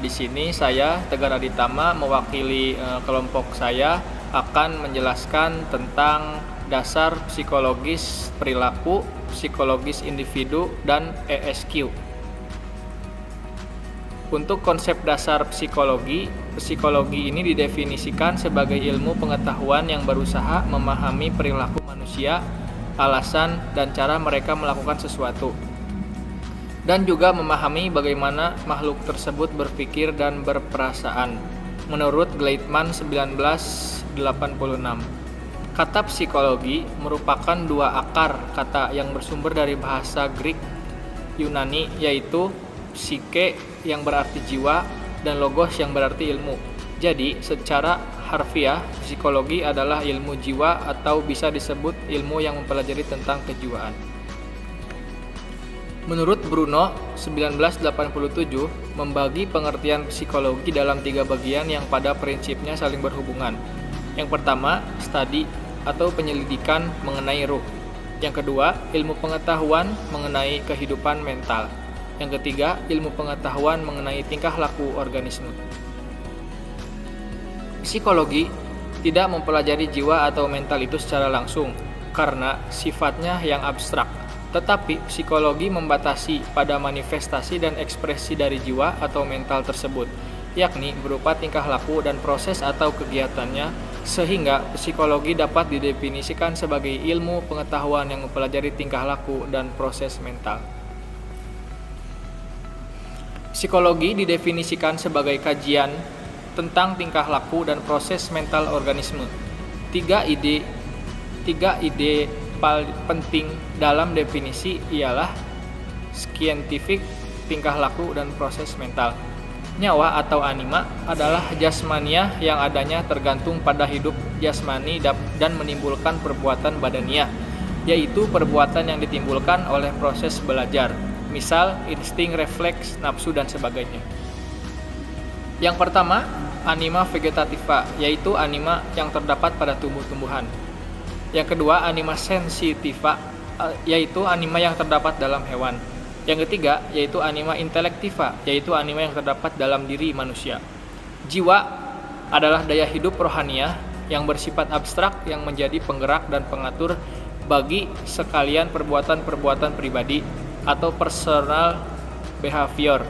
Di sini saya Tegar Aditama mewakili kelompok saya akan menjelaskan tentang dasar psikologis perilaku, psikologis individu, dan ESQ. Untuk konsep dasar psikologi ini didefinisikan sebagai ilmu pengetahuan yang berusaha memahami perilaku manusia, alasan, dan cara mereka melakukan sesuatu, dan juga memahami bagaimana makhluk tersebut berpikir dan berperasaan, menurut Gleitman 1986. Kata psikologi merupakan dua akar kata yang bersumber dari bahasa Greek Yunani, yaitu psike yang berarti jiwa dan logos yang berarti ilmu. Jadi, secara harfiah, psikologi adalah ilmu jiwa atau bisa disebut ilmu yang mempelajari tentang kejiwaan. Menurut Bruno 1987, membagi pengertian psikologi dalam 3 bagian yang pada prinsipnya saling berhubungan. Yang pertama, studi atau penyelidikan mengenai ruh. Yang kedua, ilmu pengetahuan mengenai kehidupan mental. Yang ketiga, ilmu pengetahuan mengenai tingkah laku organisme. Psikologi tidak mempelajari jiwa atau mental itu secara langsung karena sifatnya yang abstrak. Tetapi psikologi membatasi pada manifestasi dan ekspresi dari jiwa atau mental tersebut, yakni berupa tingkah laku dan proses atau kegiatannya, sehingga psikologi dapat didefinisikan sebagai ilmu pengetahuan yang mempelajari tingkah laku dan proses mental. Psikologi didefinisikan sebagai kajian tentang tingkah laku dan proses mental organisme. Tiga ide penting dalam definisi ialah scientific, tingkah laku, dan proses mental. Nyawa atau anima adalah jasmania yang adanya tergantung pada hidup jasmani dan menimbulkan perbuatan badaniah, yaitu perbuatan yang ditimbulkan oleh proses belajar. Misal, insting, refleks, nafsu, dan sebagainya. Yang pertama, anima vegetativa, yaitu anima yang terdapat pada tumbuh-tumbuhan. Yang kedua, anima sensitiva, yaitu anima yang terdapat dalam hewan. Yang ketiga, yaitu anima intelektiva, yaitu anima yang terdapat dalam diri manusia. Jiwa adalah daya hidup rohaniah yang bersifat abstrak yang menjadi penggerak dan pengatur bagi sekalian perbuatan-perbuatan pribadi atau personal behavior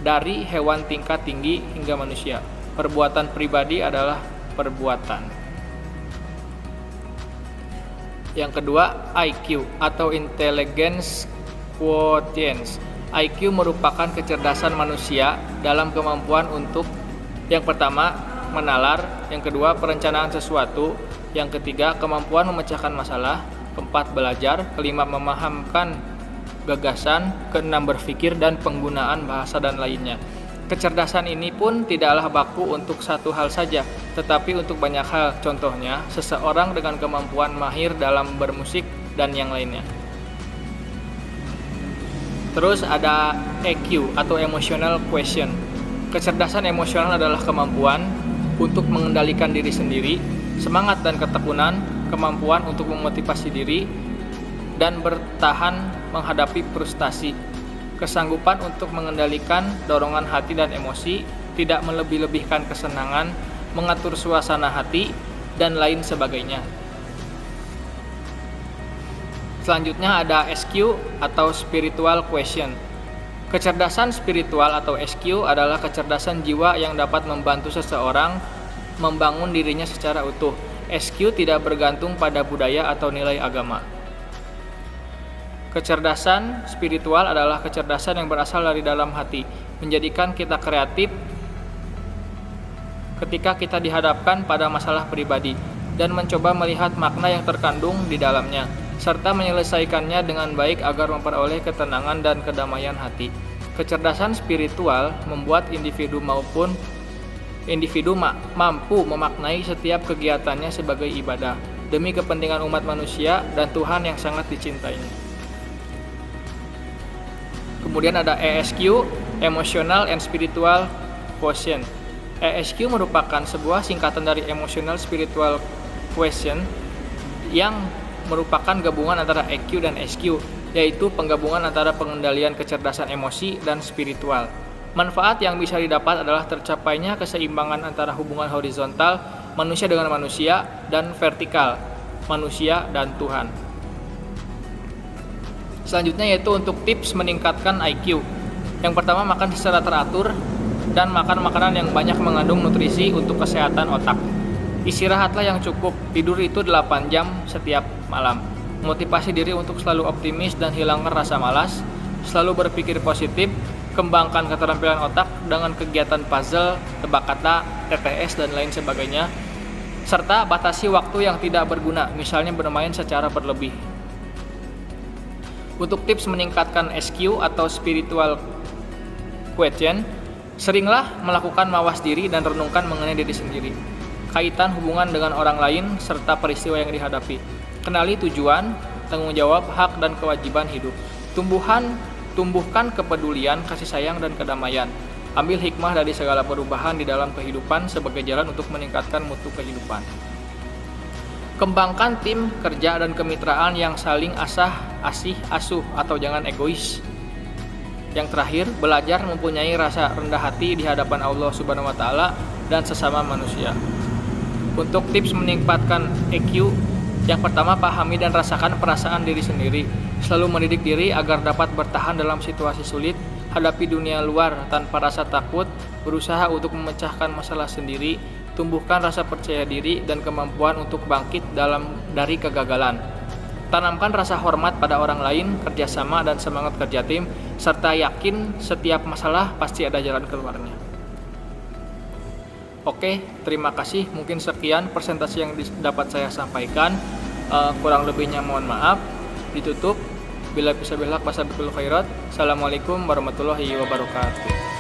dari hewan tingkat tinggi hingga manusia. Perbuatan pribadi adalah perbuatan. Yang kedua, IQ atau Intelligence Quotient. IQ merupakan kecerdasan manusia dalam kemampuan untuk yang pertama, menalar, yang kedua, perencanaan sesuatu, yang ketiga, kemampuan memecahkan masalah, keempat, belajar, kelima, memahamkan gagasan, keenam, berpikir, dan penggunaan bahasa dan lainnya. Kecerdasan ini pun tidaklah baku untuk satu hal saja, tetapi untuk banyak hal. Contohnya, seseorang dengan kemampuan mahir dalam bermusik dan yang lainnya. Terus ada EQ atau Emotional Quotient. Kecerdasan emosional adalah kemampuan untuk mengendalikan diri sendiri, semangat dan ketekunan, kemampuan untuk memotivasi diri, dan bertahan menghadapi frustasi, kesanggupan untuk mengendalikan dorongan hati dan emosi, tidak melebih-lebihkan kesenangan, mengatur suasana hati, dan lain sebagainya. Selanjutnya ada SQ atau Spiritual Quotient. Kecerdasan spiritual atau SQ adalah kecerdasan jiwa yang dapat membantu seseorang membangun dirinya secara utuh. SQ tidak bergantung pada budaya atau nilai agama. Kecerdasan spiritual adalah kecerdasan yang berasal dari dalam hati, menjadikan kita kreatif ketika kita dihadapkan pada masalah pribadi dan mencoba melihat makna yang terkandung di dalamnya, serta menyelesaikannya dengan baik agar memperoleh ketenangan dan kedamaian hati. Kecerdasan spiritual membuat individu mampu memaknai setiap kegiatannya sebagai ibadah demi kepentingan umat manusia dan Tuhan yang sangat dicintainya. Kemudian ada ESQ, Emotional and Spiritual Quotient. ESQ merupakan sebuah singkatan dari Emotional Spiritual Quotient yang merupakan gabungan antara EQ dan SQ, yaitu penggabungan antara pengendalian kecerdasan emosi dan spiritual. Manfaat yang bisa didapat adalah tercapainya keseimbangan antara hubungan horizontal manusia dengan manusia dan vertikal manusia dan Tuhan. Selanjutnya yaitu untuk tips meningkatkan IQ. Yang pertama, makan secara teratur dan makan makanan yang banyak mengandung nutrisi untuk kesehatan otak. Istirahatlah yang cukup, tidur itu 8 jam setiap malam. Motivasi diri untuk selalu optimis dan hilangkan rasa malas. Selalu berpikir positif, kembangkan keterampilan otak dengan kegiatan puzzle, tebak kata, TTS, dan lain sebagainya. Serta batasi waktu yang tidak berguna, misalnya bermain secara berlebih. Untuk tips meningkatkan SQ atau spiritual quotient, seringlah melakukan mawas diri dan renungkan mengenai diri sendiri, kaitan hubungan dengan orang lain, serta peristiwa yang dihadapi. Kenali tujuan, tanggung jawab, hak, dan kewajiban hidup. Tumbuhkan kepedulian, kasih sayang, dan kedamaian. Ambil hikmah dari segala perubahan di dalam kehidupan sebagai jalan untuk meningkatkan mutu kehidupan. Kembangkan tim kerja dan kemitraan yang saling asih asuh atau jangan egois. Yang terakhir, belajar mempunyai rasa rendah hati di hadapan Allah Subhanahu wa taala dan sesama manusia. Untuk tips meningkatkan EQ, yang pertama, pahami dan rasakan perasaan diri sendiri. Selalu mendidik diri agar dapat bertahan dalam situasi sulit, hadapi dunia luar tanpa rasa takut, berusaha untuk memecahkan masalah sendiri, tumbuhkan rasa percaya diri dan kemampuan untuk bangkit dari kegagalan. Tanamkan rasa hormat pada orang lain, kerjasama dan semangat kerja tim, serta yakin setiap masalah pasti ada jalan keluarnya. Oke, terima kasih. Mungkin sekian presentasi yang dapat saya sampaikan. Kurang lebihnya mohon maaf. Ditutup. Bila bisa bilhaq wasabiqul khairat. Assalamualaikum warahmatullahi wabarakatuh.